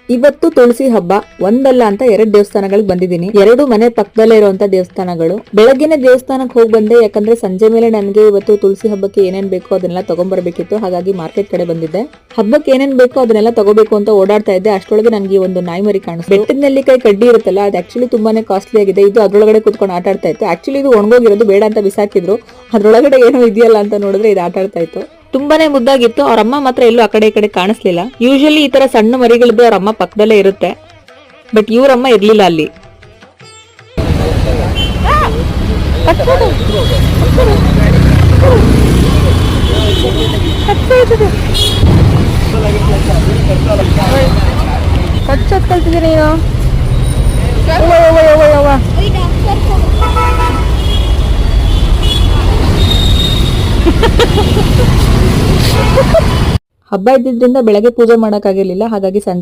ಇವತ್ತು ತುಳಸಿ ಹಬ್ಬ. ಒಂದಲ್ಲ ಅಂತ 2 ದೇವಸ್ಥಾನಗಳಿಗೆ ಬಂದಿದ್ದೀನಿ. 2 ಮನೆ ಪಕ್ಕದಲ್ಲೇ ಇರುವಂತ ದೇವಸ್ಥಾನಗಳು. ಬೆಳಗ್ಗೆನೆ ದೇವಸ್ಥಾನಕ್ಕೆ ಹೋಗಿ ಬಂದೆ, ಯಾಕಂದ್ರೆ ಸಂಜೆ ಮೇಲೆ ನನಗೆ ಇವತ್ತು ತುಳಸಿ ಹಬ್ಬಕ್ಕೆ ಏನೇನ್ ಬೇಕೋ ಅದನ್ನೆಲ್ಲ ತಗೊಂಡ್ಬರ್ಬೇಕಿತ್ತು. ಹಾಗಾಗಿ ಮಾರ್ಕೆಟ್ ಕಡೆ ಬಂದಿದ್ದೆ. ಹಬ್ಬಕ್ಕೆ ಏನೇನ್ ಬೇಕೋ ಅದನ್ನೆಲ್ಲ ತಗೋಬೇಕು ಅಂತ ಓಡಾಡ್ತಾ ಇದ್ದೆ. ಅಷ್ಟೊಳಗೆ ನನಗೆ ಒಂದು ನಾಯಿ ಮರಿ ಕಾಣಿಸ್ತು. ಬೆಟ್ಟದ ನೆಲ್ಲಿಕಾಯಿ ಕಡ್ಡಿ ಇರುತ್ತಲ್ಲ, ಅದು ಆಕ್ಚುಲಿ ತುಂಬಾನೇ ಕಾಸ್ಟ್ಲಿ ಆಗಿದೆ. ಇದು ಅದ್ರೊಳಗಡೆ ಕುತ್ಕೊಂಡು ಆಟ ಆಡ್ತಾ ಇತ್ತು. ಆಕ್ಚುಲಿ ಇದು ಒಣಗೋಗಿರೋದು, ಬೇಡ ಅಂತ ಬಿಸಾಕಿದ್ರು. ಅದ್ರೊಳಗಡೆ ಏನೋ ಇದೆಯಲ್ಲ ಅಂತ ನೋಡಿದ್ರೆ ಇದು ಆಟ ಆಡ್ತಾ ಇತ್ತು. ತುಂಬಾನೇ ಮುದ್ದಾಗಿತ್ತು. ಅವ್ರ ಅಮ್ಮ ಮಾತ್ರ ಎಲ್ಲೂ ಆ ಕಡೆ ಈ ಕಡೆ ಕಾಣಿಸ್ಲಿಲ್ಲ. ಯೂಶಲಿ ಈ ತರ ಸಣ್ಣ ಮರಿಗಳಿದ್ದು ಅವ್ರ ಅಮ್ಮ ಪಕ್ಕದಲ್ಲೇ ಇರುತ್ತೆ, ಬಟ್ ಇವ್ರಮ್ಮ ಇರ್ಲಿಲ್ಲ ಅಲ್ಲಿ. ಕಚ್ಚೋದ್ ಕಲ್ತಿದ್ದೀನಿ ನೀನು. ಹಬ್ಬ ಇದ್ದಿದ್ರಿಂದ ಬೆಳಗ್ಗೆ ಪೂಜೆ ಮಾಡಕ್ಕಾಗಿರ್ಲಿಲ್ಲ. ಹಾಗಾಗಿ ಸಂಜೆ